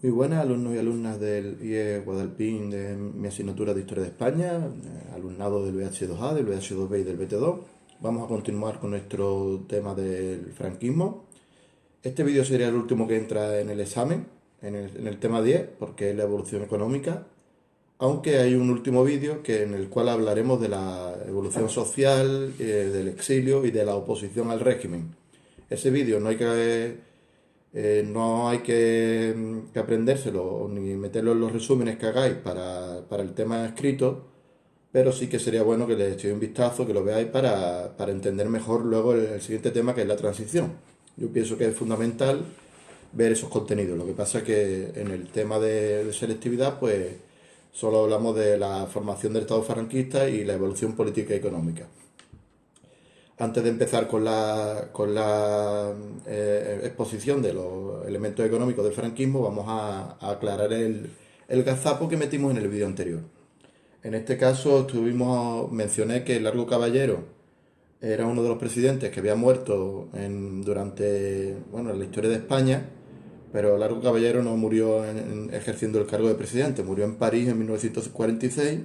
Muy buenas alumnos y alumnas del IE Guadalpín de mi asignatura de Historia de España, alumnado del VH2A, del VH2B y del BT2. Vamos a continuar con nuestro tema del franquismo. Este vídeo sería el último que entra en el examen, en el tema 10, porque es la evolución económica, aunque hay un último vídeo en el cual hablaremos de la evolución social, del exilio y de la oposición al régimen. Ese vídeo no hay que aprendérselo ni meterlo en los resúmenes que hagáis para el tema escrito, pero sí que sería bueno que le echéis un vistazo, que lo veáis para entender mejor luego el siguiente tema, que es la transición. Yo pienso que es fundamental ver esos contenidos. Lo que pasa es que en el tema de selectividad, pues solo hablamos de la formación del Estado franquista y la evolución política y económica. Antes de empezar con la exposición de los elementos económicos del franquismo, vamos a aclarar el gazapo que metimos en el vídeo anterior. En este caso mencioné que Largo Caballero era uno de los presidentes que había muerto durante la historia de España, pero Largo Caballero no murió ejerciendo el cargo de presidente, murió en París en 1946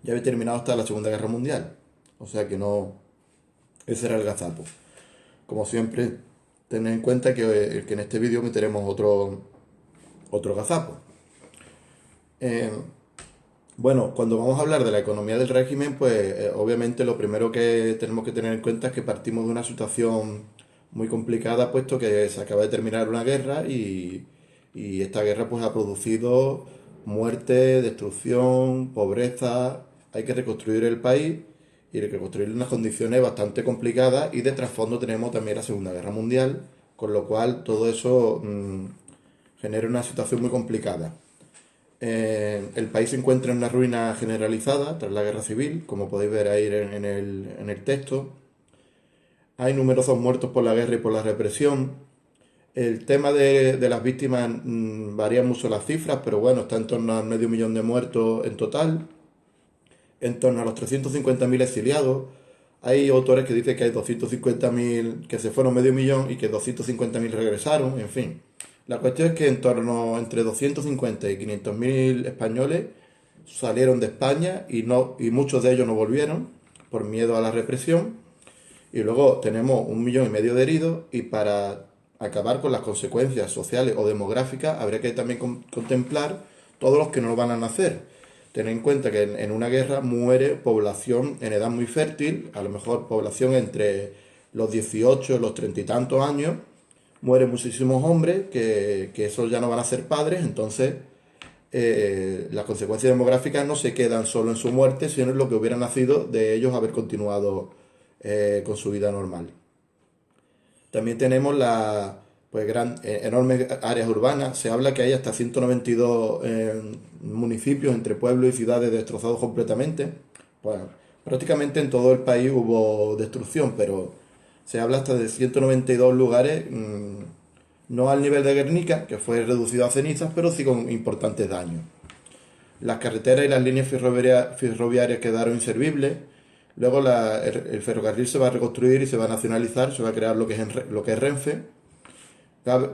y había terminado hasta la Segunda Guerra Mundial. O sea que no, ese era el gazapo. Como siempre, tened en cuenta que en este vídeo meteremos otro gazapo. Eh, cuando vamos a hablar de la economía del régimen, pues obviamente lo primero que tenemos que tener en cuenta es que partimos de una situación muy complicada, puesto que se acaba de terminar una guerra y esta guerra pues ha producido muerte, destrucción, pobreza. Hay que reconstruir el país y reconstruir en unas condiciones bastante complicadas, y de trasfondo tenemos también la Segunda Guerra Mundial, con lo cual todo eso genera una situación muy complicada. El país se encuentra en una ruina generalizada tras la guerra civil, como podéis ver ahí en el texto. Hay numerosos muertos por la guerra y por la represión. El tema de las víctimas varía mucho las cifras, pero bueno, está en torno a medio millón de muertos en total, en torno a los 350.000 exiliados. Hay autores que dicen que hay 250.000 que se fueron, medio millón, y que 250.000 regresaron, en fin. La cuestión es que en torno entre 250 y 500.000 españoles salieron de España y muchos de ellos no volvieron por miedo a la represión. Y luego tenemos 1,5 millones de heridos, y para acabar con las consecuencias sociales o demográficas habría que también contemplar todos los que no van a nacer. Ten en cuenta que en una guerra muere población en edad muy fértil, a lo mejor población entre los 18 y los 30 y tantos años. Mueren muchísimos hombres que esos ya no van a ser padres. Entonces las consecuencias demográficas no se quedan solo en su muerte, sino en lo que hubiera nacido de ellos haber continuado con su vida normal. También tenemos enormes áreas urbanas. Se habla que hay hasta 192 municipios entre pueblos y ciudades destrozados completamente. Bueno, prácticamente en todo el país hubo destrucción, pero se habla hasta de 192 lugares, no al nivel de Guernica, que fue reducido a cenizas, pero sí con importantes daños. Las carreteras y las líneas ferroviarias quedaron inservibles. Luego el ferrocarril se va a reconstruir y se va a nacionalizar, se va a crear lo que es Renfe.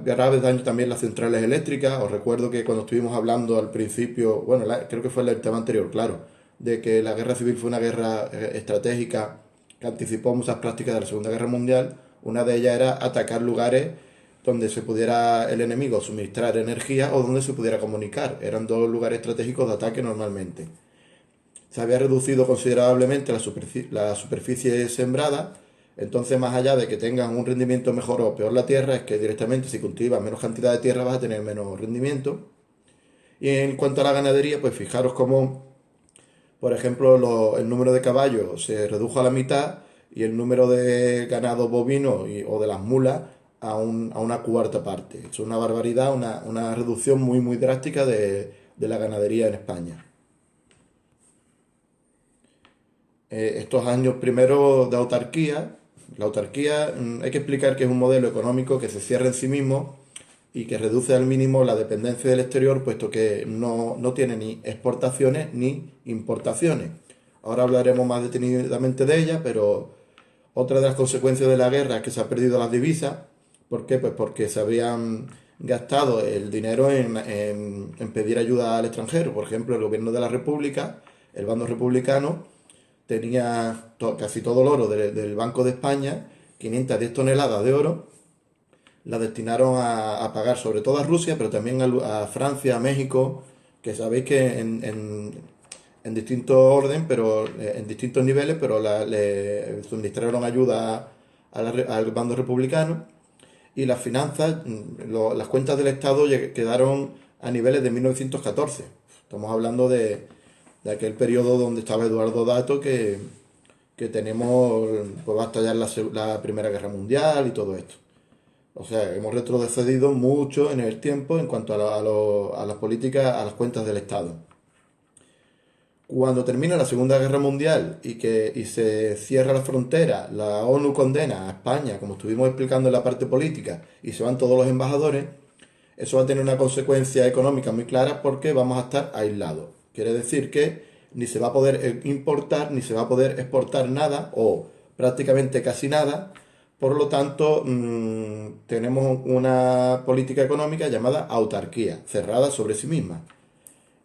Graves daños también las centrales eléctricas. Os recuerdo que cuando estuvimos hablando al principio, creo que fue el tema anterior, claro, de que la guerra civil fue una guerra estratégica que anticipó muchas prácticas de la Segunda Guerra Mundial. Una de ellas era atacar lugares donde se pudiera el enemigo suministrar energía o donde se pudiera comunicar. Eran dos lugares estratégicos de ataque normalmente. Se había reducido considerablemente la superficie sembrada. Entonces, más allá de que tengan un rendimiento mejor o peor la tierra, es que directamente si cultivas menos cantidad de tierra vas a tener menos rendimiento. Y en cuanto a la ganadería, pues fijaros cómo, por ejemplo, el número de caballos se redujo a la mitad y el número de ganado bovino o de las mulas a una cuarta parte. Es una barbaridad, una reducción muy, muy drástica de la ganadería en España. Estos años primero de autarquía. La autarquía, hay que explicar que es un modelo económico que se cierra en sí mismo y que reduce al mínimo la dependencia del exterior, puesto que no tiene ni exportaciones ni importaciones. Ahora hablaremos más detenidamente de ella, pero otra de las consecuencias de la guerra es que se ha perdido las divisas. ¿Por qué? Pues porque se habían gastado el dinero en pedir ayuda al extranjero. Por ejemplo, el gobierno de la República, el bando republicano, tenía casi todo el oro del Banco de España, 510 toneladas de oro, la destinaron a pagar sobre todo a Rusia, pero también a Francia, a México, que sabéis que en distintos orden, pero en distintos niveles, pero le suministraron ayuda al bando republicano. Y las finanzas, las cuentas del Estado quedaron a niveles de 1914. Estamos hablando de aquel periodo donde estaba Eduardo Dato, que tenemos, pues va a estallar la Primera Guerra Mundial y todo esto. O sea, hemos retrocedido mucho en el tiempo en cuanto a las políticas, a las cuentas del Estado. Cuando termina la Segunda Guerra Mundial y se cierra la frontera, la ONU condena a España, como estuvimos explicando en la parte política, y se van todos los embajadores, eso va a tener una consecuencia económica muy clara porque vamos a estar aislados. Quiere decir que ni se va a poder importar ni se va a poder exportar nada o prácticamente casi nada. Por lo tanto, tenemos una política económica llamada autarquía, cerrada sobre sí misma.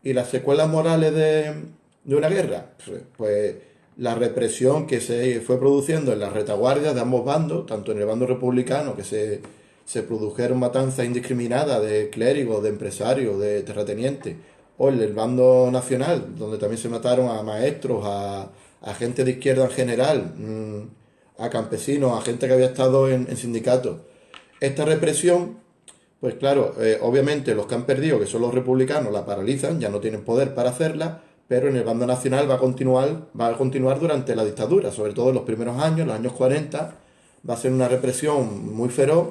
Y las secuelas morales de una guerra, pues la represión que se fue produciendo en las retaguardias de ambos bandos, tanto en el bando republicano, que se produjeron matanzas indiscriminadas de clérigos, de empresarios, de terratenientes, o en el bando nacional, donde también se mataron a maestros, a gente de izquierda en general, a campesinos, a gente que había estado en sindicatos. Esta represión, pues claro, obviamente los que han perdido, que son los republicanos, la paralizan, ya no tienen poder para hacerla, pero en el bando nacional va a continuar durante la dictadura, sobre todo en los primeros años, los años 40, va a ser una represión muy feroz.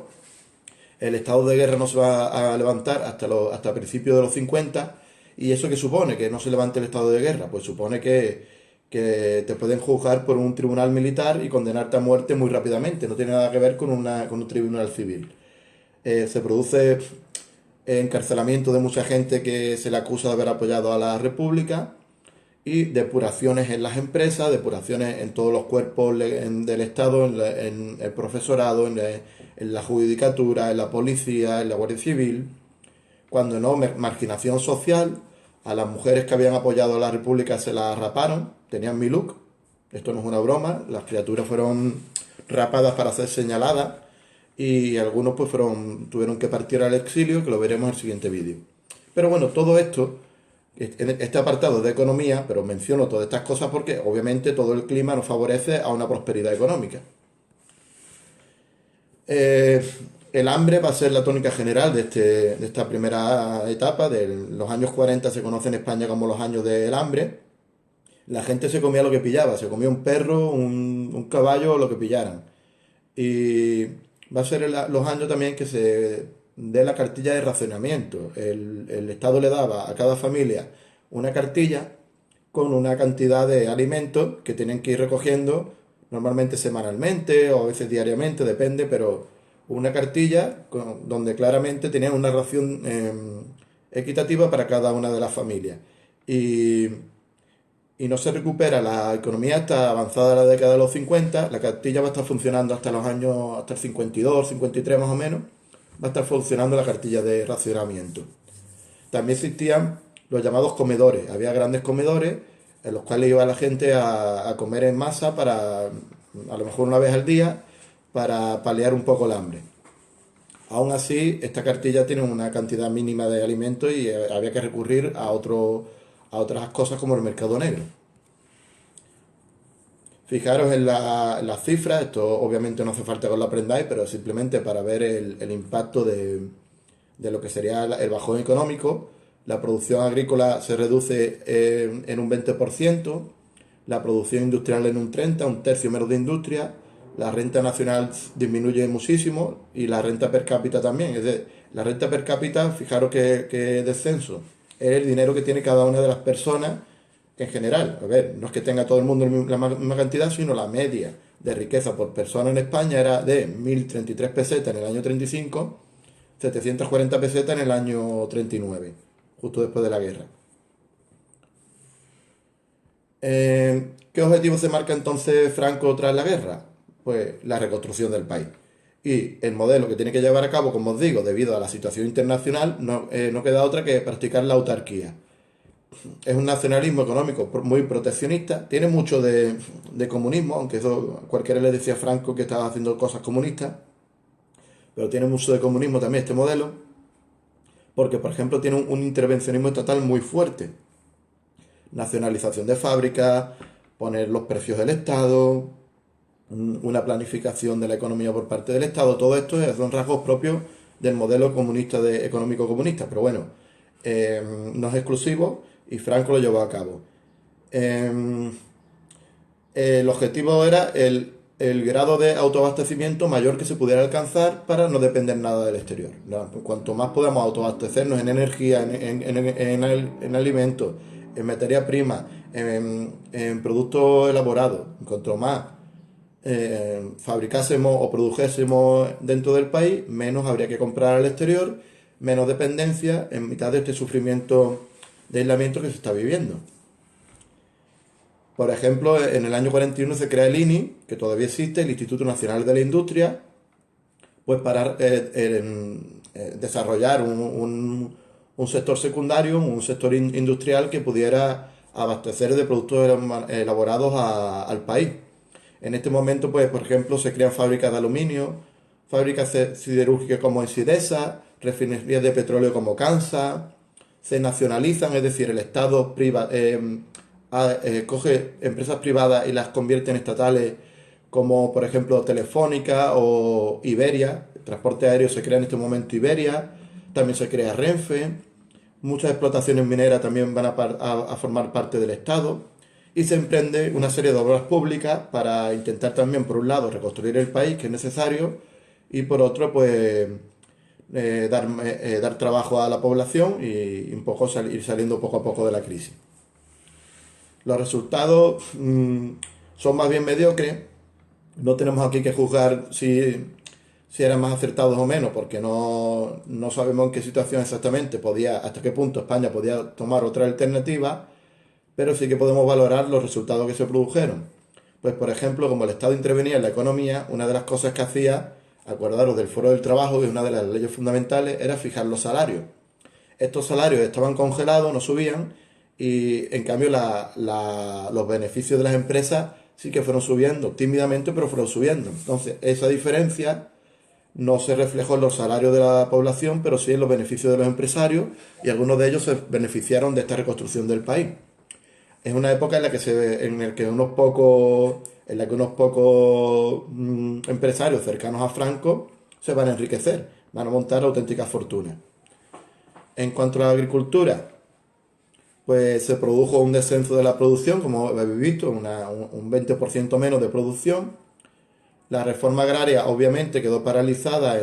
El estado de guerra no se va a levantar hasta principios de los 50. ¿Y eso qué supone? Que no se levante el estado de guerra. Pues supone que te pueden juzgar por un tribunal militar y condenarte a muerte muy rápidamente. No tiene nada que ver con un tribunal civil. Se produce encarcelamiento de mucha gente que se le acusa de haber apoyado a la República y depuraciones en las empresas, depuraciones en todos los cuerpos del Estado, en el profesorado, en la judicatura, en la policía, en la Guardia Civil. Cuando no, marginación social, a las mujeres que habían apoyado a la República se las raparon, tenían mi look, esto no es una broma, las criaturas fueron rapadas para ser señaladas y algunos pues tuvieron que partir al exilio, que lo veremos en el siguiente vídeo. Pero bueno, todo esto, en este apartado de economía, pero menciono todas estas cosas porque obviamente todo el clima nos favorece a una prosperidad económica. El hambre va a ser la tónica general de esta primera etapa. De los años 40 se conoce en España como los años del hambre. La gente se comía lo que pillaba, se comía un perro, un caballo o lo que pillaran. Y va a ser los años también que se dé la cartilla de racionamiento. El Estado le daba a cada familia una cartilla con una cantidad de alimentos que tienen que ir recogiendo normalmente semanalmente o a veces diariamente, depende, pero una cartilla donde claramente tenían una ración equitativa para cada una de las familias. Y, y no se recupera la economía hasta avanzada la década de los 50. La cartilla va a estar funcionando hasta los años, hasta el 52, 53 más o menos, va a estar funcionando la cartilla de racionamiento. También existían los llamados comedores. Había grandes comedores en los cuales iba la gente a comer en masa para, a lo mejor una vez al día, para paliar un poco el hambre. Aún así, esta cartilla tiene una cantidad mínima de alimentos y había que recurrir a otras cosas como el mercado negro. Fijaros en las cifras, esto obviamente no hace falta que lo aprendáis, pero simplemente para ver el impacto de lo que sería el bajón económico. La producción agrícola se reduce en un 20%, la producción industrial en un 30%, un tercio menos de industria, la renta nacional disminuye muchísimo y la renta per cápita también. Es decir, la renta per cápita, fijaros qué descenso, es el dinero que tiene cada una de las personas en general. A ver, no es que tenga todo el mundo la misma cantidad, sino la media de riqueza por persona en España era de 1.033 pesetas en el año 35, 740 pesetas en el año 39, justo después de la guerra. ¿Qué objetivo se marca entonces Franco tras la guerra? Pues la reconstrucción del país. Y el modelo que tiene que llevar a cabo, como os digo, debido a la situación internacional, no queda otra que practicar la autarquía. Es un nacionalismo económico muy proteccionista, tiene mucho de comunismo, aunque eso cualquiera le decía a Franco que estaba haciendo cosas comunistas, pero tiene mucho de comunismo también este modelo, porque por ejemplo tiene un intervencionismo estatal muy fuerte. Nacionalización de fábricas, poner los precios del Estado, una planificación de la economía por parte del Estado, todo esto son rasgos propios del modelo comunista económico comunista, pero bueno, no es exclusivo y Franco lo llevó a cabo. Eh, el objetivo era el grado de autoabastecimiento mayor que se pudiera alcanzar para no depender nada del exterior. ¿No? Cuanto más podamos autoabastecernos en energía, en alimentos, en materia prima, en productos elaborados, cuanto más fabricásemos o produjésemos dentro del país, menos habría que comprar al exterior, menos dependencia en mitad de este sufrimiento de aislamiento que se está viviendo. Por ejemplo, en el año 41 se crea el INI, que todavía existe, el Instituto Nacional de la Industria, pues para desarrollar un sector secundario, un sector industrial que pudiera abastecer de productos elaborados al país. En este momento, pues, por ejemplo, se crean fábricas de aluminio, fábricas siderúrgicas como Ensidesa, refinerías de petróleo como Kansa, se nacionalizan, es decir, el Estado coge empresas privadas y las convierte en estatales, como por ejemplo Telefónica o Iberia. El transporte aéreo se crea en este momento Iberia, también se crea Renfe, muchas explotaciones mineras también van a formar parte del Estado y se emprende una serie de obras públicas para intentar también, por un lado, reconstruir el país, que es necesario, y por otro, pues dar trabajo a la población y un poco ir saliendo poco a poco de la crisis. Los resultados son más bien mediocres. No tenemos aquí que juzgar si eran más acertados o menos, porque no sabemos en qué situación exactamente hasta qué punto España podía tomar otra alternativa, pero sí que podemos valorar los resultados que se produjeron. Pues, por ejemplo, como el Estado intervenía en la economía, una de las cosas que hacía, acordaros del Foro del Trabajo, que es una de las leyes fundamentales, era fijar los salarios. Estos salarios estaban congelados, no subían, y en cambio los beneficios de las empresas sí que fueron subiendo, tímidamente, pero fueron subiendo. Entonces, esa diferencia no se reflejó en los salarios de la población, pero sí en los beneficios de los empresarios, y algunos de ellos se beneficiaron de esta reconstrucción del país. Es una época en la que unos pocos empresarios cercanos a Franco se van a enriquecer, van a montar auténticas fortunas. En cuanto a la agricultura, pues se produjo un descenso de la producción, como habéis visto, un 20% menos de producción. La reforma agraria obviamente quedó paralizada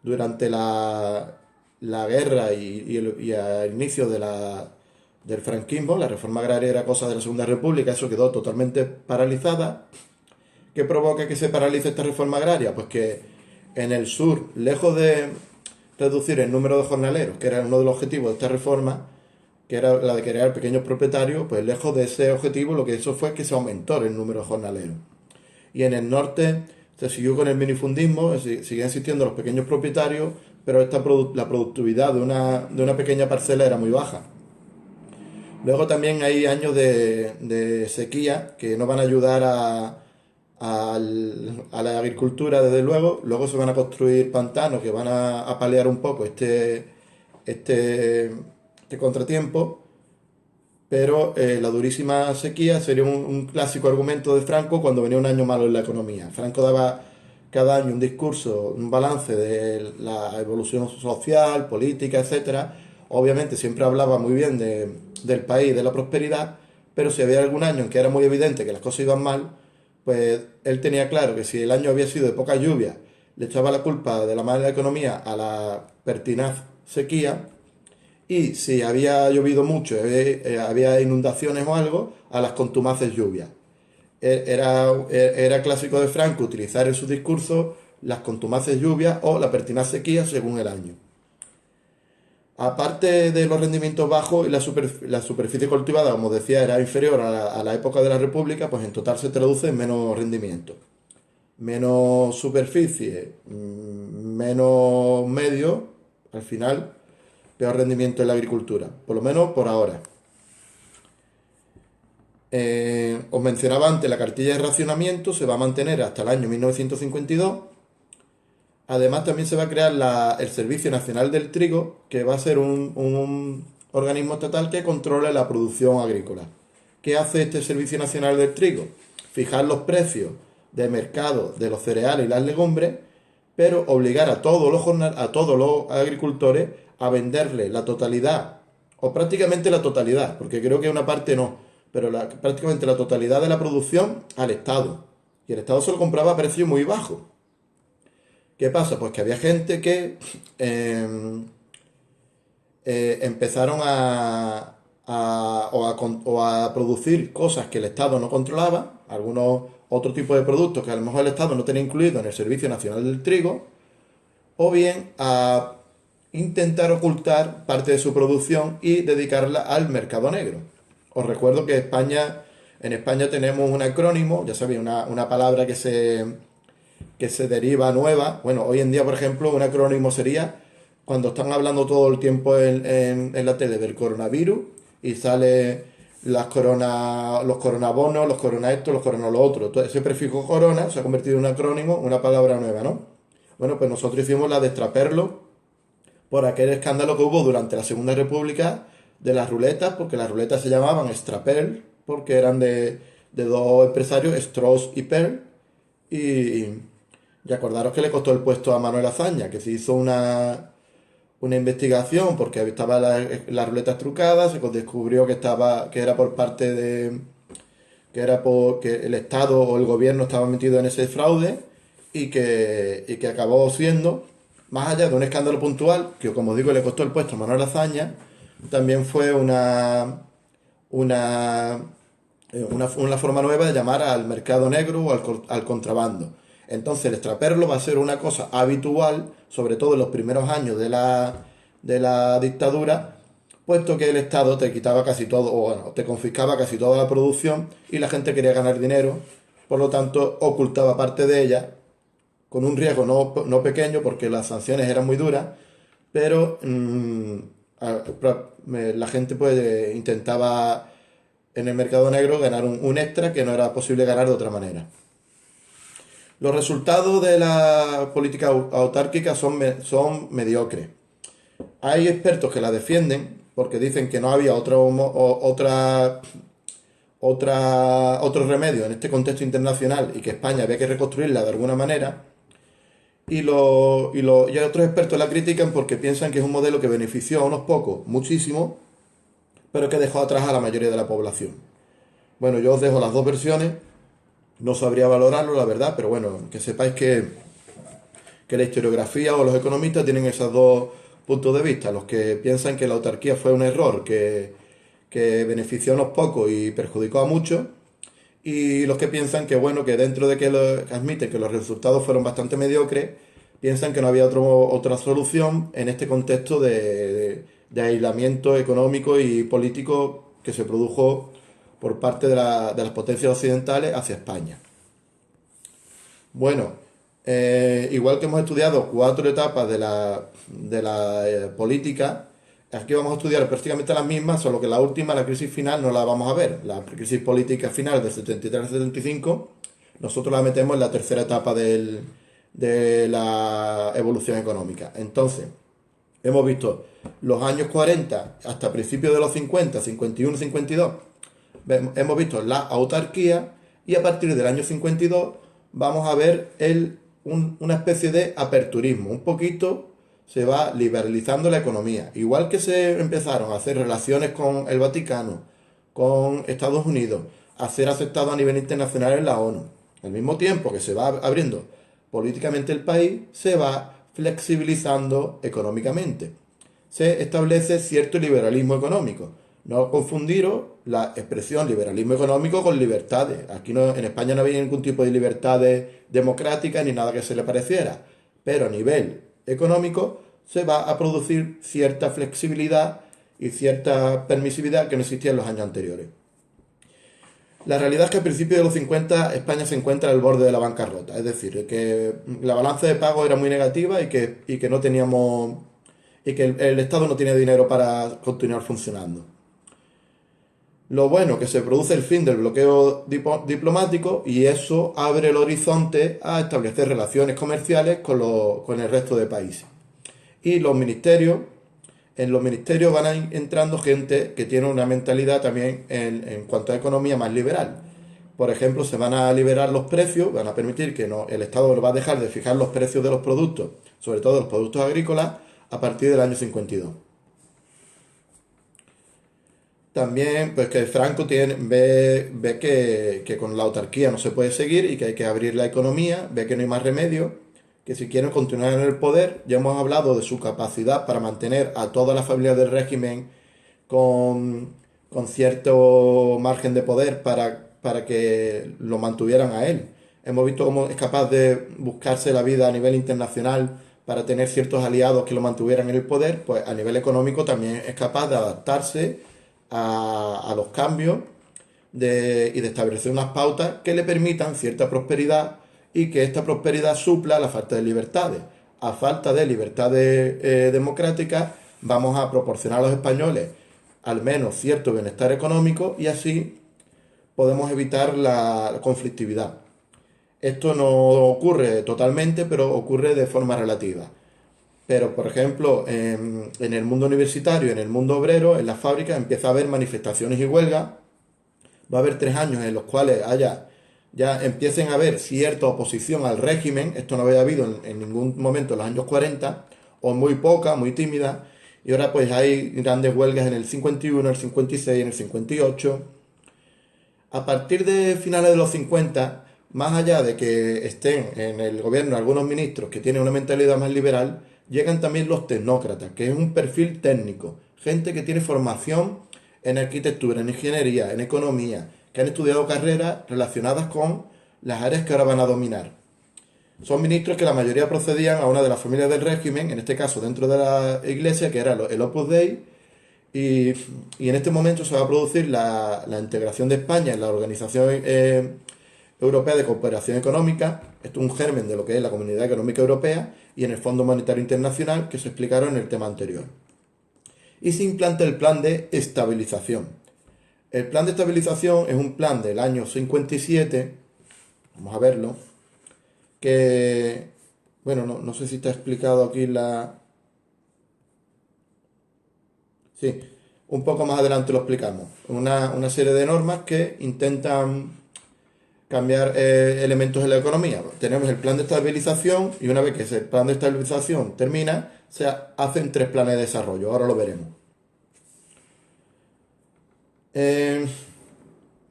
durante la guerra y al inicio del franquismo. La reforma agraria era cosa de la Segunda República, eso quedó totalmente paralizada. ¿Qué provoca que se paralice esta reforma agraria? Pues que en el sur, lejos de reducir el número de jornaleros, que era uno de los objetivos de esta reforma, que era la de crear pequeños propietarios, pues lejos de ese objetivo lo que hizo fue que se aumentó el número de jornaleros. Y en el norte se siguió con el minifundismo, siguen existiendo los pequeños propietarios, pero la productividad de una pequeña parcela era muy baja. Luego también hay años de sequía que no van a ayudar a la agricultura, desde luego. Luego se van a construir pantanos que van a paliar un poco este contratiempo, pero la durísima sequía sería un clásico argumento de Franco cuando venía un año malo en la economía. Franco daba cada año un discurso, un balance de la evolución social, política, etcétera. Obviamente siempre hablaba muy bien del país, de la prosperidad, pero si había algún año en que era muy evidente que las cosas iban mal, pues él tenía claro que si el año había sido de poca lluvia, le echaba la culpa de la mala economía a la pertinaz sequía, y si había llovido mucho, había inundaciones o algo, a las contumaces lluvias. Era clásico de Franco utilizar en su discurso las contumaces lluvias o la pertinaz sequía según el año. Aparte de los rendimientos bajos y la superficie cultivada, como decía, era inferior a la época de la República, pues en total se traduce en menos rendimiento. menos superficie, menos medio, al final, peor rendimiento en la agricultura, por lo menos por ahora. Os mencionaba antes, la cartilla de racionamiento se va a mantener hasta el año 1952. Además, también se va a crear el Servicio Nacional del Trigo, que va a ser un organismo estatal que controle la producción agrícola. ¿Qué hace este Servicio Nacional del Trigo? Fijar los precios de mercado de los cereales y las legumbres, pero obligar a a todos los agricultores a venderle la totalidad, o prácticamente la totalidad, porque creo que una parte no, pero prácticamente la totalidad de la producción al Estado. Y el Estado se lo compraba a precio muy bajo. ¿Qué pasa? Pues que había gente que empezaron o a producir cosas que el Estado no controlaba, algunos otro tipo de productos que a lo mejor el Estado no tenía incluido en el Servicio Nacional del Trigo, o bien a intentar ocultar parte de su producción y dedicarla al mercado negro. Os recuerdo que en España tenemos un acrónimo, ya sabéis, una palabra que se deriva nueva. Bueno, hoy en día, por ejemplo, un acrónimo sería cuando están hablando todo el tiempo en la tele del coronavirus y sale los coronabonos, los corona esto, los corona lo otro. Todo ese prefijo corona se ha convertido en un acrónimo, una palabra nueva, ¿no? Bueno, pues nosotros hicimos la de extraperlo por aquel escándalo que hubo durante la Segunda República de las ruletas, porque las ruletas se llamaban Extraperl, porque eran de dos empresarios, Strauss y Perl, y acordaros que le costó el puesto a Manuel Azaña, que se hizo una investigación porque estaban las ruletas trucadas, se descubrió que era por parte que era porque el Estado o el gobierno estaba metido en ese fraude y que acabó siendo, más allá de un escándalo puntual, que como digo le costó el puesto a Manuel Azaña, también fue una, una forma nueva de llamar al mercado negro o al contrabando. Entonces el extraperlo va a ser una cosa habitual, sobre todo en los primeros años de la dictadura, puesto que el Estado te quitaba casi todo, o bueno, te confiscaba casi toda la producción y la gente quería ganar dinero, por lo tanto ocultaba parte de ella, con un riesgo no pequeño, porque las sanciones eran muy duras, pero la gente pues intentaba en el mercado negro ganar un extra que no era posible ganar de otra manera. Los resultados de la política autárquica son mediocres. Hay expertos que la defienden porque dicen que no había otro remedio en este contexto internacional y que España había que reconstruirla de alguna manera. Y hay otros expertos la critican porque piensan que es un modelo que benefició a unos pocos muchísimo, pero que dejó atrás a la mayoría de la población. Bueno, yo os dejo las dos versiones. No sabría valorarlo, la verdad, pero bueno, que sepáis que la historiografía o los economistas tienen esos dos puntos de vista. Los que piensan que la autarquía fue un error, que benefició a unos pocos y perjudicó a muchos. Y los que piensan que, bueno, que dentro de que admiten que los resultados fueron bastante mediocres, piensan que no había otra solución en este contexto de aislamiento económico y político que se produjo por parte de las potencias occidentales hacia España. Bueno, igual que hemos estudiado cuatro etapas de la política, aquí vamos a estudiar prácticamente las mismas, solo que la última, la crisis final, no la vamos a ver. La crisis política final del 73 al 75, nosotros la metemos en la tercera etapa de la evolución económica. Entonces, hemos visto los años 40 hasta principios de los 50, 51, 52, hemos visto la autarquía y a partir del año 52 vamos a ver una especie de aperturismo. Un poquito se va liberalizando la economía. Igual que se empezaron a hacer relaciones con el Vaticano, con Estados Unidos, a ser aceptado a nivel internacional en la ONU. Al mismo tiempo que se va abriendo políticamente el país, se va flexibilizando económicamente. Se establece cierto liberalismo económico. No confundiros la expresión liberalismo económico con libertades. Aquí en España no había ningún tipo de libertades democráticas ni nada que se le pareciera. Pero a nivel económico se va a producir cierta flexibilidad y cierta permisividad que no existía en los años anteriores. La realidad es que a principios de los 50 España se encuentra al borde de la bancarrota, es decir, que la balanza de pago era muy negativa y que no teníamos y que el Estado no tenía dinero para continuar funcionando. Lo bueno que se produce el fin del bloqueo diplomático y eso abre el horizonte a establecer relaciones comerciales con el resto de países. Y en los ministerios van a ir entrando gente que tiene una mentalidad también en cuanto a economía más liberal. Por ejemplo, se van a liberar los precios, van a permitir que no, el Estado va a dejar de fijar los precios de los productos, sobre todo los productos agrícolas, a partir del año 52. También, pues que Franco ve que con la autarquía no se puede seguir y que hay que abrir la economía, ve que no hay más remedio, que si quieren continuar en el poder, ya hemos hablado de su capacidad para mantener a todas las familias del régimen con, con cierto margen de poder para que lo mantuvieran a él. Hemos visto cómo es capaz de buscarse la vida a nivel internacional para tener ciertos aliados que lo mantuvieran en el poder, pues a nivel económico también es capaz de adaptarse a los cambios y de establecer unas pautas que le permitan cierta prosperidad y que esta prosperidad supla la falta de libertades. A falta de libertades democráticas, vamos a proporcionar a los españoles al menos cierto bienestar económico y así podemos evitar la conflictividad. Esto no ocurre totalmente, pero ocurre de forma relativa. Pero, por ejemplo, en el mundo universitario, en el mundo obrero, en las fábricas, empieza a haber manifestaciones y huelgas. Va a haber 3 años en los cuales ya empiecen a haber cierta oposición al régimen. Esto no había habido en ningún momento en los años 40, o muy poca, muy tímida. Y ahora pues hay grandes huelgas en el 51, el 56, en el 58. A partir de finales de los 50, más allá de que estén en el gobierno algunos ministros que tienen una mentalidad más liberal, llegan también los tecnócratas, que es un perfil técnico, gente que tiene formación en arquitectura, en ingeniería, en economía, que han estudiado carreras relacionadas con las áreas que ahora van a dominar. Son ministros que la mayoría procedían a una de las familias del régimen, en este caso dentro de la iglesia, que era el Opus Dei, y, y en este momento se va a producir la integración de España en la Organización Europea de Cooperación Económica. Esto es un germen de lo que es la Comunidad Económica Europea y en el Fondo Monetario Internacional, que se explicaron en el tema anterior. Y se implanta el plan de estabilización. El plan de estabilización es un plan del año 57, vamos a verlo, que, bueno, no sé si está explicado aquí Sí, un poco más adelante lo explicamos. Una serie de normas que intentan cambiar elementos en la economía. Tenemos el plan de estabilización y una vez que ese plan de estabilización termina, se hacen 3 planes de desarrollo. Ahora lo veremos. Eh,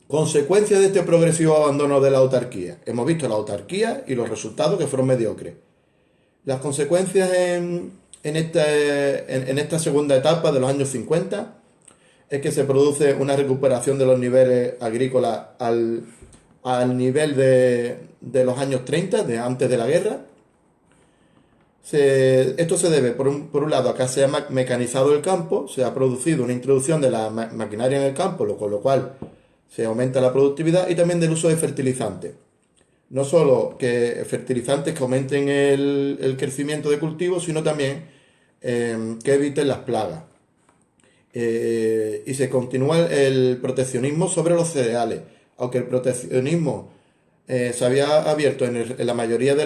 Consecuencia de este progresivo abandono de la autarquía. Hemos visto la autarquía y los resultados que fueron mediocres. Las consecuencias en esta segunda etapa de los años 50 es que se produce una recuperación de los niveles agrícolas al nivel de los años 30, de antes de la guerra. Esto se debe, por un lado, a que se ha mecanizado el campo, se ha producido una introducción de la maquinaria en el campo, con lo cual se aumenta la productividad y también del uso de fertilizantes. No solo que fertilizantes que aumenten el crecimiento de cultivos, sino también que eviten las plagas. Y se continúa el proteccionismo sobre los cereales, aunque el proteccionismo se había abierto en la mayoría de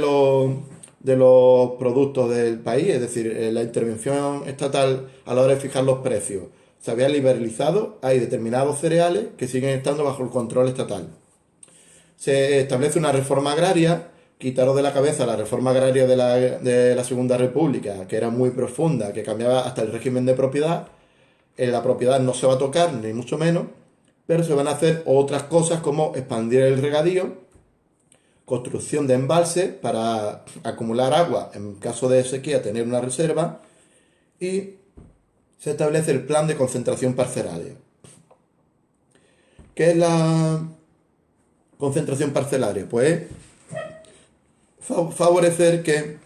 los productos del país, es decir, la intervención estatal a la hora de fijar los precios se había liberalizado, hay determinados cereales que siguen estando bajo el control estatal. Se establece una reforma agraria, quitaron de la cabeza la reforma agraria de la Segunda República, que era muy profunda, que cambiaba hasta el régimen de propiedad. La propiedad no se va a tocar, ni mucho menos, pero se van a hacer otras cosas como expandir el regadío, construcción de embalses para acumular agua en caso de sequía, tener una reserva, y se establece el plan de concentración parcelaria. ¿Qué es la concentración parcelaria? Pues favorecer que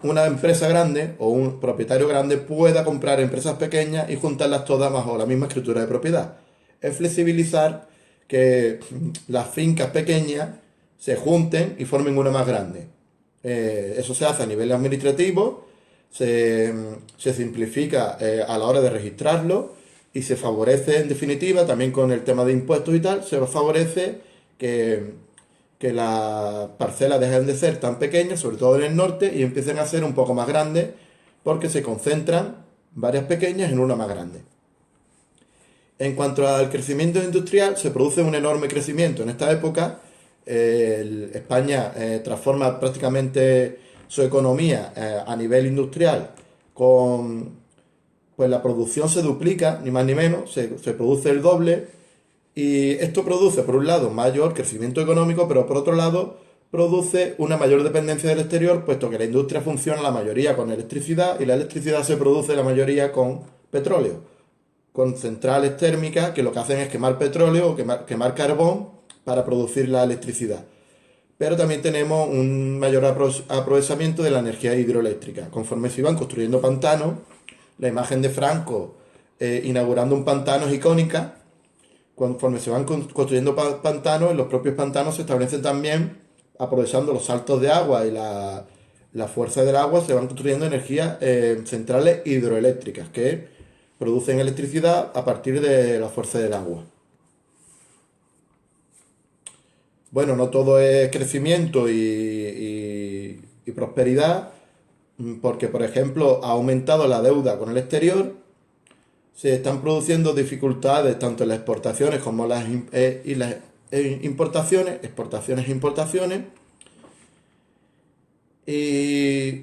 una empresa grande o un propietario grande pueda comprar empresas pequeñas y juntarlas todas bajo la misma escritura de propiedad. Es flexibilizar que las fincas pequeñas se junten y formen una más grande. Eso se hace a nivel administrativo, se simplifica a la hora de registrarlo y se favorece en definitiva, también con el tema de impuestos y tal, se favorece que las parcelas dejen de ser tan pequeñas, sobre todo en el norte, y empiecen a ser un poco más grandes porque se concentran varias pequeñas en una más grande. En cuanto al crecimiento industrial, se produce un enorme crecimiento. En esta época, España transforma prácticamente su economía a nivel industrial pues la producción se duplica, ni más ni menos, se produce el doble y esto produce, por un lado, mayor crecimiento económico, pero por otro lado, produce una mayor dependencia del exterior, puesto que la industria funciona la mayoría con electricidad y la electricidad se produce la mayoría con petróleo, con centrales térmicas que lo que hacen es quemar petróleo o quemar carbón para producir la electricidad. Pero también tenemos un mayor aprovechamiento de la energía hidroeléctrica. Conforme se iban construyendo pantanos, la imagen de Franco inaugurando un pantano es icónica. Conforme se van construyendo pantanos, en los propios pantanos se establecen también, aprovechando los saltos de agua y la fuerza del agua, se van construyendo energías centrales hidroeléctricas que producen electricidad a partir de la fuerza del agua. Bueno, no todo es crecimiento y prosperidad, porque por ejemplo ha aumentado la deuda con el exterior, se están produciendo dificultades tanto en las exportaciones como las importaciones, exportaciones e importaciones, y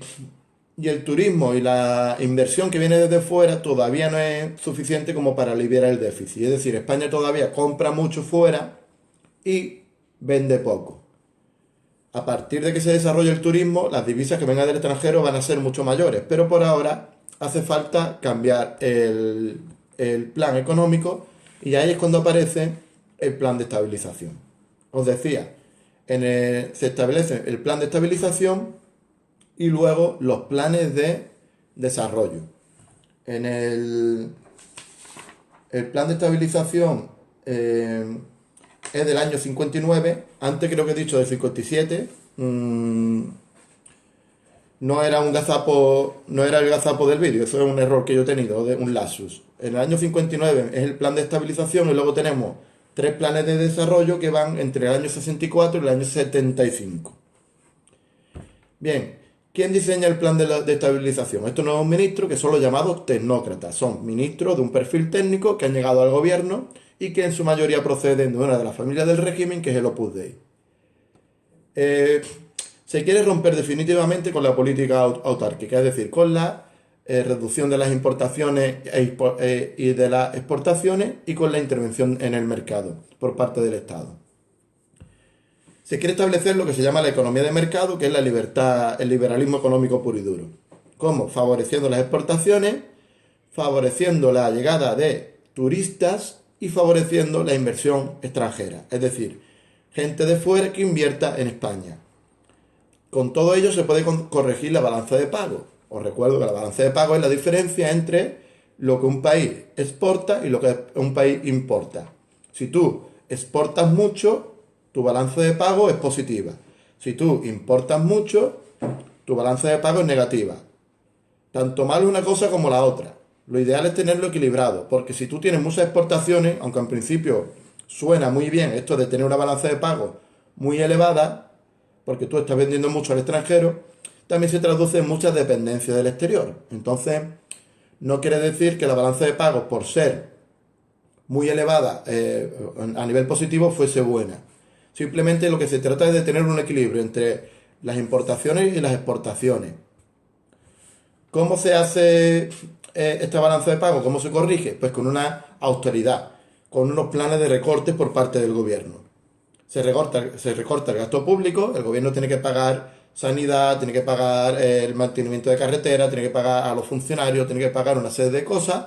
el turismo y la inversión que viene desde fuera todavía no es suficiente como para aliviar el déficit. Es decir, España todavía compra mucho fuera y vende poco. A partir de que se desarrolle el turismo, las divisas que vengan del extranjero van a ser mucho mayores, pero por ahora hace falta cambiar el plan económico y ahí es cuando aparece el plan de estabilización. Os decía, se establece el plan de estabilización y luego los planes de desarrollo. En el plan de estabilización es del año 59, antes creo que he dicho del 57, no era un gazapo, no era el gazapo del vídeo, eso es un error que yo he tenido, un lapsus. En el año 59 es el plan de estabilización y luego tenemos 3 planes de desarrollo que van entre el año 64 y el año 75. Bien, ¿quién diseña el plan de estabilización? Estos nuevos ministros que son los llamados tecnócratas, son ministros de un perfil técnico que han llegado al gobierno y que en su mayoría proceden de una de las familias del régimen, que es el Opus Dei. Se quiere romper definitivamente con la política autárquica, es decir, con la reducción de las importaciones y de las exportaciones y con la intervención en el mercado por parte del Estado. Se quiere establecer lo que se llama la economía de mercado, que es la libertad, el liberalismo económico puro y duro. ¿Cómo? Favoreciendo las exportaciones, favoreciendo la llegada de turistas y favoreciendo la inversión extranjera, es decir, gente de fuera que invierta en España. Con todo ello se puede corregir la balanza de pago. Os recuerdo que la balanza de pago es la diferencia entre lo que un país exporta y lo que un país importa. Si tú exportas mucho, tu balanza de pago es positiva. Si tú importas mucho, tu balanza de pago es negativa. Tanto mal una cosa como la otra. Lo ideal es tenerlo equilibrado, porque si tú tienes muchas exportaciones, aunque en principio suena muy bien esto de tener una balanza de pago muy elevada, porque tú estás vendiendo mucho al extranjero, también se traduce en muchas dependencias del exterior. Entonces, no quiere decir que la balanza de pagos, por ser muy elevada a nivel positivo, fuese buena. Simplemente lo que se trata es de tener un equilibrio entre las importaciones y las exportaciones. ¿Cómo se hace esta balanza de pago? ¿Cómo se corrige? Pues con una austeridad, con unos planes de recortes por parte del gobierno. Se recorta el gasto público, el gobierno tiene que pagar sanidad, tiene que pagar el mantenimiento de carretera, tiene que pagar a los funcionarios, tiene que pagar una serie de cosas,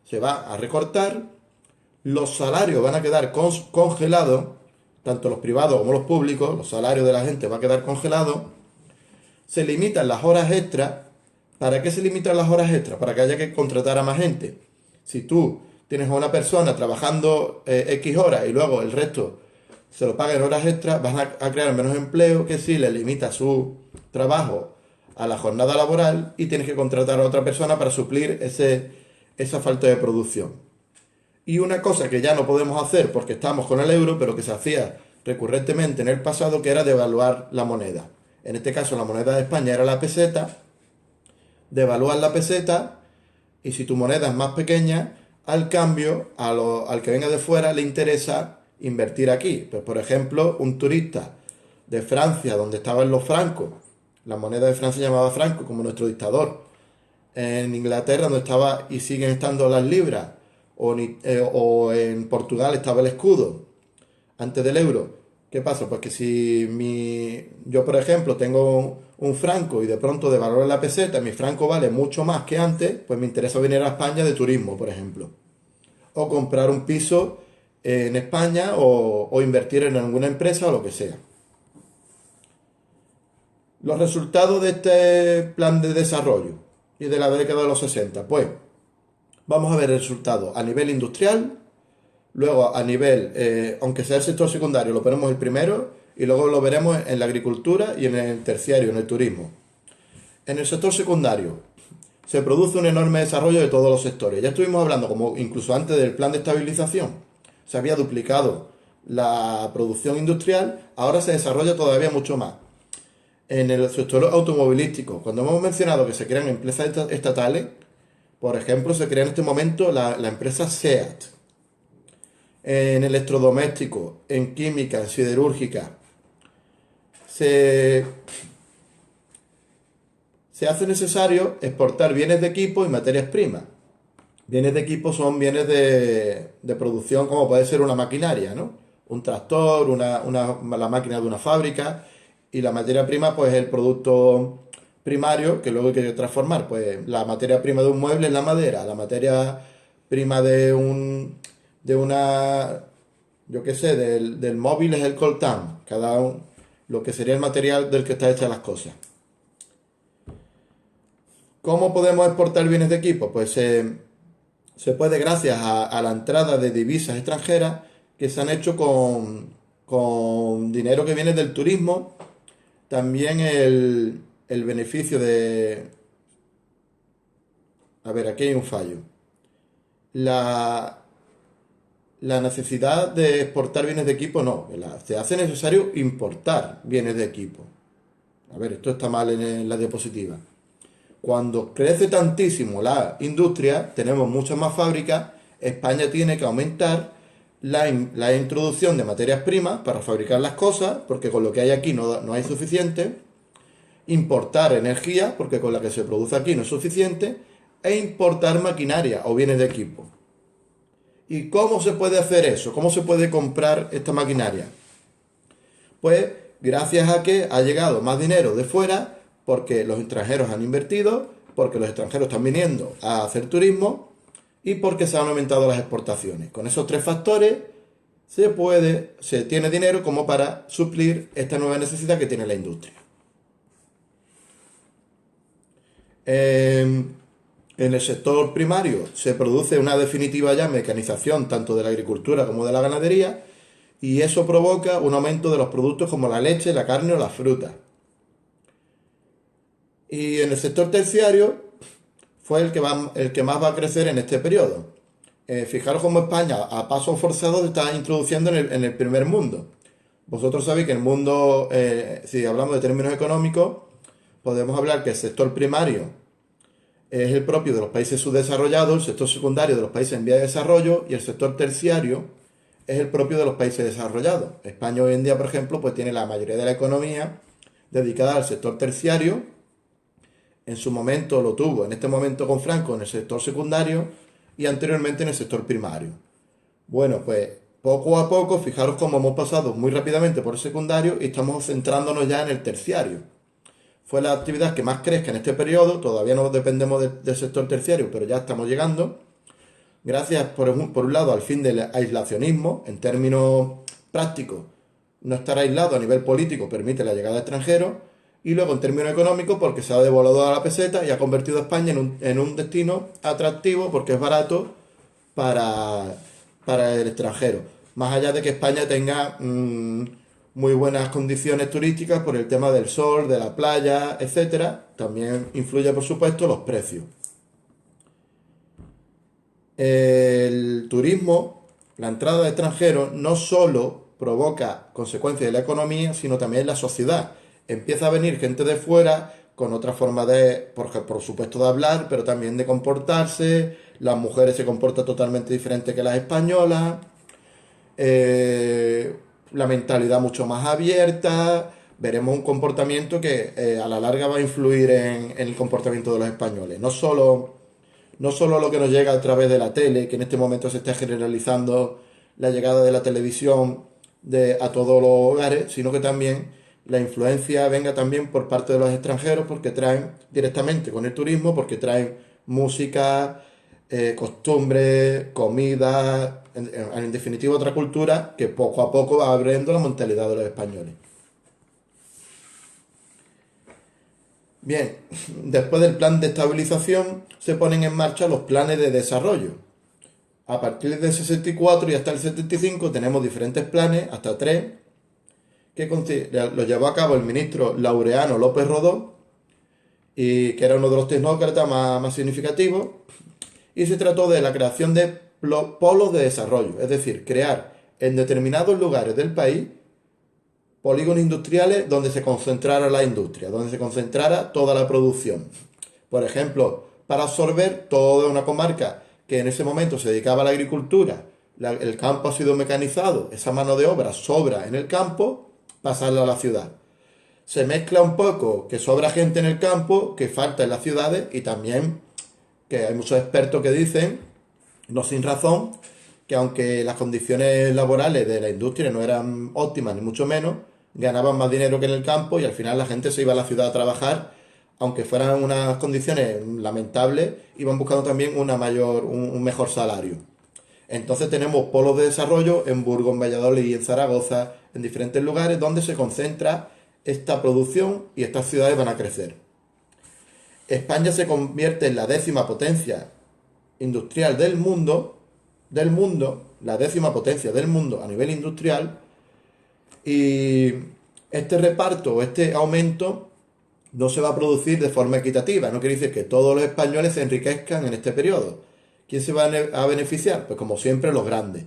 se va a recortar, los salarios van a quedar congelados, tanto los privados como los públicos, los salarios de la gente van a quedar congelados, se limitan las horas extras. ¿Para qué se limitan las horas extras? Para que haya que contratar a más gente. Si tú tienes a una persona trabajando X horas y luego el resto se lo paga en horas extras, vas a crear menos empleo que si le limita su trabajo a la jornada laboral y tienes que contratar a otra persona para suplir esa falta de producción. Y una cosa que ya no podemos hacer porque estamos con el euro, pero que se hacía recurrentemente en el pasado, que era devaluar la moneda. En este caso la moneda de España era la peseta, devaluar la peseta y si tu moneda es más pequeña, al cambio, al que venga de fuera le interesa invertir aquí. Pues, por ejemplo, un turista de Francia, donde estaban los francos, la moneda de Francia se llamaba franco, como nuestro dictador. En Inglaterra, donde estaba y siguen estando las libras, o en Portugal estaba el escudo, antes del euro. ¿Qué pasa? Pues que si yo, por ejemplo, tengo un franco y de pronto devalúo la peseta, mi franco vale mucho más que antes, pues me interesa venir a España de turismo, por ejemplo. O comprar un piso en España o invertir en alguna empresa o lo que sea. Los resultados de este plan de desarrollo y de la década de los 60, pues vamos a ver el resultado a nivel industrial, luego a nivel, aunque sea el sector secundario, lo ponemos el primero y luego lo veremos en la agricultura y en el terciario, en el turismo. En el sector secundario se produce un enorme desarrollo de todos los sectores. Ya estuvimos hablando, como incluso antes del plan de estabilización, se había duplicado la producción industrial, ahora se desarrolla todavía mucho más. En el sector automovilístico, cuando hemos mencionado que se crean empresas estatales, por ejemplo, se crea en este momento la empresa SEAT. En electrodoméstico, en química, en siderúrgica, se hace necesario exportar bienes de equipo y materias primas. Bienes de equipo son bienes de producción, como puede ser una maquinaria, ¿no? Un tractor, la máquina de una fábrica, y la materia prima, pues el producto primario que luego hay que transformar. Pues la materia prima de un mueble es la madera, la materia prima yo qué sé, del móvil es el coltán, lo que sería el material del que está hecha las cosas. ¿Cómo podemos exportar bienes de equipo? Pues se puede gracias a la entrada de divisas extranjeras que se han hecho con dinero que viene del turismo. También el beneficio de... A ver, aquí hay un fallo. La necesidad de exportar bienes de equipo no. Se hace necesario importar bienes de equipo. A ver, esto está mal en la diapositiva. Cuando crece tantísimo la industria, tenemos muchas más fábricas, España tiene que aumentar la introducción de materias primas para fabricar las cosas, porque con lo que hay aquí no hay suficiente, importar energía, porque con la que se produce aquí no es suficiente, e importar maquinaria o bienes de equipo. ¿Y cómo se puede hacer eso? ¿Cómo se puede comprar esta maquinaria? Pues gracias a que ha llegado más dinero de fuera, porque los extranjeros han invertido, porque los extranjeros están viniendo a hacer turismo y porque se han aumentado las exportaciones. Con esos tres factores se tiene dinero como para suplir esta nueva necesidad que tiene la industria. En el sector primario se produce una definitiva ya mecanización tanto de la agricultura como de la ganadería y eso provoca un aumento de los productos como la leche, la carne o las frutas. Y en el sector terciario fue el que más va a crecer en este periodo. Fijaros cómo España a pasos forzados se está introduciendo en el primer mundo. Vosotros sabéis que el mundo, si hablamos de términos económicos, podemos hablar que el sector primario es el propio de los países subdesarrollados, el sector secundario de los países en vía de desarrollo y el sector terciario es el propio de los países desarrollados. España hoy en día, por ejemplo, pues tiene la mayoría de la economía dedicada al sector terciario. En su momento lo tuvo, en este momento con Franco, en el sector secundario y anteriormente en el sector primario. Bueno, pues poco a poco, fijaros cómo hemos pasado muy rápidamente por el secundario y estamos centrándonos ya en el terciario. Fue la actividad que más crezca en este periodo, todavía no dependemos del sector terciario, pero ya estamos llegando. Gracias, por un lado, al fin del aislacionismo, en términos prácticos, no estar aislado a nivel político permite la llegada de extranjeros, y luego en términos económicos porque se ha devaluado a la peseta y ha convertido a España en un destino atractivo porque es barato para, para el extranjero. Más allá de que España tenga muy buenas condiciones turísticas por el tema del sol, de la playa, etcétera, también influye, por supuesto, los precios. El turismo, la entrada de extranjeros, no solo provoca consecuencias de la economía, sino también en la sociedad. Empieza a venir gente de fuera con otra forma de, por supuesto, de hablar, pero también de comportarse. Las mujeres se comportan totalmente diferente que las españolas. eh, la mentalidad mucho más abierta. Veremos un comportamiento que a la larga va a influir en el comportamiento de los españoles. No solo lo que nos llega a través de la tele, que en este momento se está generalizando la llegada de la televisión a todos los hogares, sino que también la influencia venga también por parte de los extranjeros, porque traen directamente con el turismo, porque traen música, costumbres, comida, en definitiva otra cultura que poco a poco va abriendo la mentalidad de los españoles. Bien, después del plan de estabilización se ponen en marcha los planes de desarrollo. A partir del 64 y hasta el 75 tenemos diferentes planes, hasta tres, que los llevó a cabo el ministro Laureano López Rodó, y que era uno de los tecnócratas más significativos, y se trató de la creación de polos de desarrollo, es decir, crear en determinados lugares del país polígonos industriales donde se concentrara la industria, donde se concentrara toda la producción. Por ejemplo, para absorber toda una comarca que en ese momento se dedicaba a la agricultura, el campo ha sido mecanizado, esa mano de obra sobra en el campo, pasarla a la ciudad. Se mezcla un poco que sobra gente en el campo, que falta en las ciudades, y también que hay muchos expertos que dicen, no sin razón, que aunque las condiciones laborales de la industria no eran óptimas ni mucho menos, ganaban más dinero que en el campo y al final la gente se iba a la ciudad a trabajar, aunque fueran unas condiciones lamentables, iban buscando también un mejor salario. Entonces tenemos polos de desarrollo en Burgos, en Valladolid y en Zaragoza, en diferentes lugares donde se concentra esta producción y estas ciudades van a crecer. España se convierte en la 10ª potencia industrial la 10ª potencia del mundo a nivel industrial, y este reparto o este aumento no se va a producir de forma equitativa. No quiere decir que todos los españoles se enriquezcan en este periodo. ¿Quién se va a beneficiar? Pues como siempre los grandes.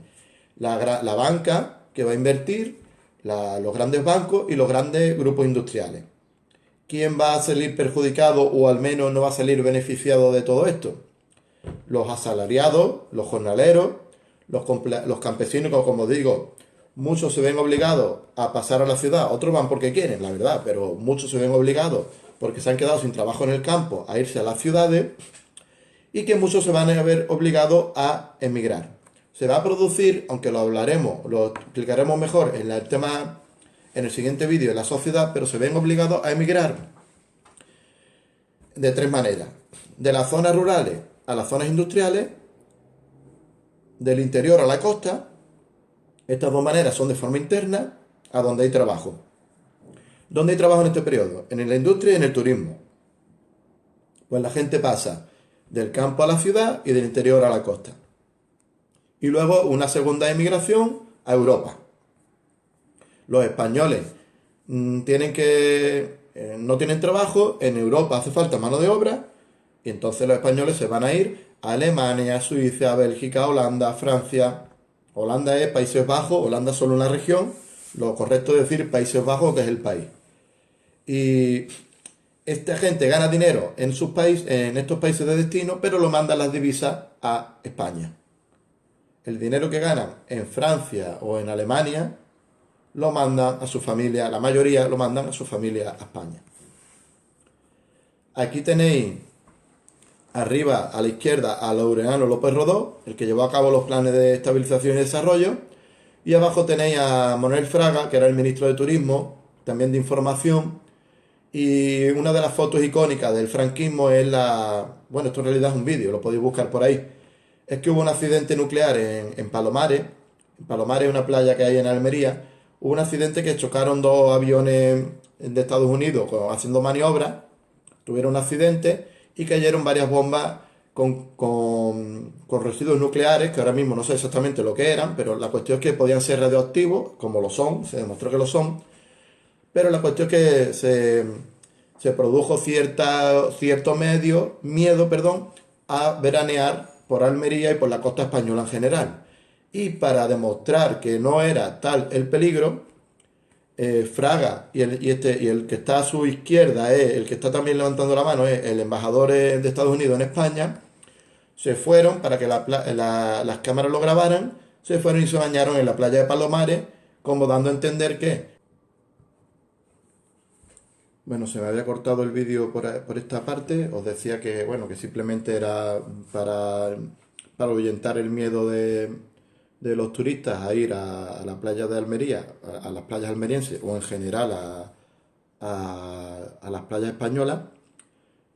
La banca que va a invertir, los grandes bancos y los grandes grupos industriales. ¿Quién va a salir perjudicado o al menos no va a salir beneficiado de todo esto? Los asalariados, los jornaleros, los campesinos, que como digo, muchos se ven obligados a pasar a la ciudad, otros van porque quieren, la verdad, pero muchos se ven obligados porque se han quedado sin trabajo en el campo a irse a las ciudades, y que muchos se van a ver obligados a emigrar. Se va a producir, aunque lo explicaremos mejor en el tema, en el siguiente vídeo de la sociedad, pero se ven obligados a emigrar de tres maneras: de las zonas rurales a las zonas industriales, del interior a la costa. Estas dos maneras son de forma interna, a donde hay trabajo. ¿Dónde hay trabajo en este periodo? En la industria y en el turismo. Pues la gente pasa del campo a la ciudad y del interior a la costa. Y luego una segunda emigración a Europa. Los españoles no tienen trabajo, en Europa hace falta mano de obra, y entonces los españoles se van a ir a Alemania, Suiza, Bélgica, Holanda, Francia. Holanda es Países Bajos, Holanda es solo una región, lo correcto es decir Países Bajos, que es el país. Y esta gente gana dinero en estos países de destino, pero lo mandan las divisas a España. El dinero que ganan en Francia o en Alemania lo mandan a su familia, la mayoría lo mandan a su familia a España. Aquí tenéis arriba a la izquierda a Laureano López Rodó, el que llevó a cabo los planes de estabilización y desarrollo, y abajo tenéis a Manuel Fraga, que era el ministro de Turismo, también de Información, y una de las fotos icónicas del franquismo es bueno, esto en realidad es un vídeo, lo podéis buscar por ahí, es que hubo un accidente nuclear en Palomares. Palomares es una playa que hay en Almería. Hubo un accidente que chocaron dos aviones de Estados Unidos haciendo maniobras, tuvieron un accidente y cayeron varias bombas con residuos nucleares, que ahora mismo no sé exactamente lo que eran, pero la cuestión es que podían ser radioactivos, como lo son, se demostró que lo son, pero la cuestión es que se produjo miedo, perdón, a veranear por Almería y por la costa española en general. Y para demostrar que no era tal el peligro, Fraga y el que está a su izquierda, el que está también levantando la mano, es el embajador de Estados Unidos en España, se fueron para que las cámaras lo grabaran, se fueron y se bañaron en la playa de Palomares, como dando a entender que, bueno, se me había cortado el vídeo por esta parte, os decía que, bueno, que simplemente era para ahuyentar el miedo de los turistas a ir a la playa de Almería, a las playas almerienses o en general a las playas españolas.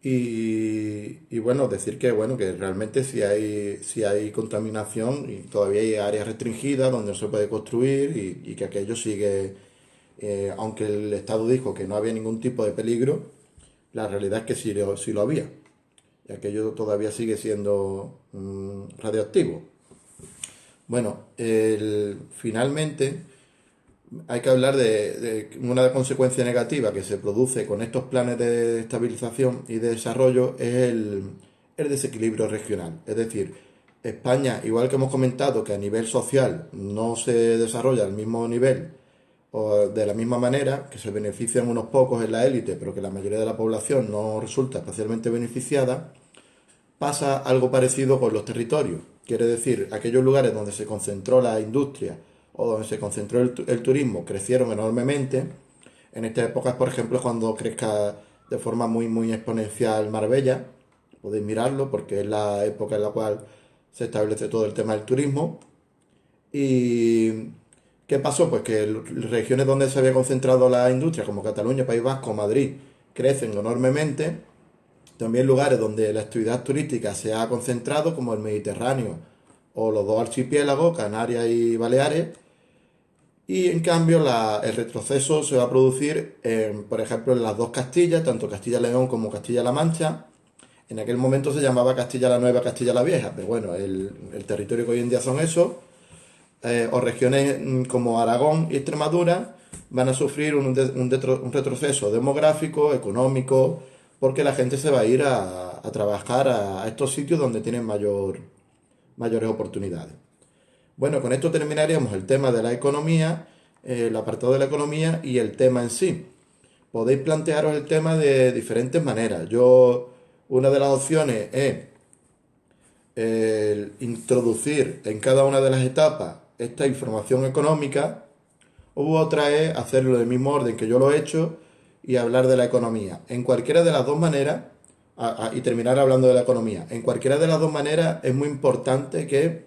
Y bueno, decir que bueno, que realmente si hay contaminación y todavía hay áreas restringidas donde no se puede construir y que aquello sigue, aunque el Estado dijo que no había ningún tipo de peligro, la realidad es que sí lo había. Y aquello todavía sigue siendo radioactivo. Bueno, finalmente hay que hablar de una consecuencia negativa que se produce con estos planes de estabilización y de desarrollo es el desequilibrio regional. Es decir, España, igual que hemos comentado que a nivel social no se desarrolla al mismo nivel o de la misma manera, que se benefician unos pocos en la élite, pero que la mayoría de la población no resulta especialmente beneficiada, pasa algo parecido con los territorios. Quiere decir, aquellos lugares donde se concentró la industria o donde se concentró el turismo crecieron enormemente. En estas épocas, por ejemplo, es cuando crezca de forma muy exponencial Marbella. Podéis mirarlo porque es la época en la cual se establece todo el tema del turismo. ¿Y qué pasó? Pues que regiones donde se había concentrado la industria, como Cataluña, País Vasco, Madrid, crecen enormemente. También lugares donde la actividad turística se ha concentrado, como el Mediterráneo o los dos archipiélagos, Canarias y Baleares. Y en cambio el retroceso se va a producir, por ejemplo, en las dos Castillas, tanto Castilla-León como Castilla-La Mancha. En aquel momento se llamaba Castilla la Nueva, Castilla la Vieja, pero bueno, el territorio que hoy en día son esos. O regiones como Aragón y Extremadura van a sufrir un retroceso demográfico, económico, porque la gente se va a ir a trabajar a estos sitios donde tienen mayores oportunidades. Bueno, con esto terminaríamos el tema de la economía, el apartado de la economía y el tema en sí. Podéis plantearos el tema de diferentes maneras. Una de las opciones es introducir en cada una de las etapas esta información económica, u otra es hacerlo del mismo orden que yo lo he hecho y hablar de la economía. En cualquiera de las dos maneras, y terminar hablando de la economía, en cualquiera de las dos maneras es muy importante que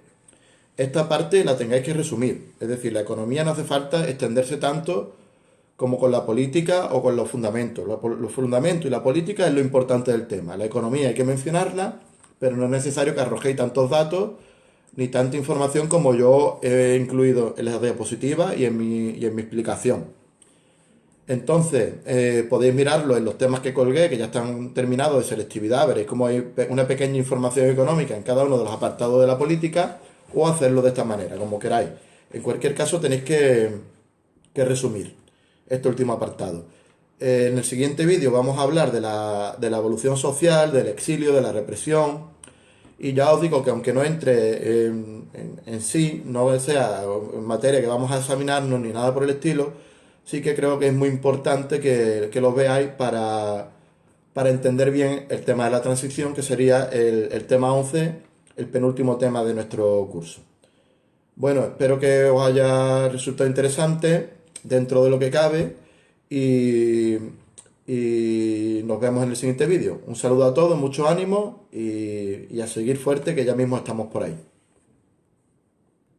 esta parte la tengáis que resumir. Es decir, la economía no hace falta extenderse tanto como con la política o con los fundamentos. Los fundamentos y la política es lo importante del tema. La economía hay que mencionarla, pero no es necesario que arrojéis tantos datos ni tanta información como yo he incluido en las diapositivas y en mi explicación. Entonces, podéis mirarlo en los temas que colgué, que ya están terminados de selectividad, veréis cómo hay una pequeña información económica en cada uno de los apartados de la política, o hacerlo de esta manera, como queráis. En cualquier caso, tenéis que resumir este último apartado. En el siguiente vídeo vamos a hablar de la evolución social, del exilio, de la represión. Y ya os digo que aunque no entre en sí, no sea en materia que vamos a examinarnos ni nada por el estilo, sí que creo que es muy importante que lo veáis para entender bien el tema de la transición, que sería el tema 11, el penúltimo tema de nuestro curso. Bueno, espero que os haya resultado interesante dentro de lo que cabe y, y nos vemos en el siguiente vídeo. Un saludo a todos, mucho ánimo y a seguir fuerte que ya mismo estamos por ahí.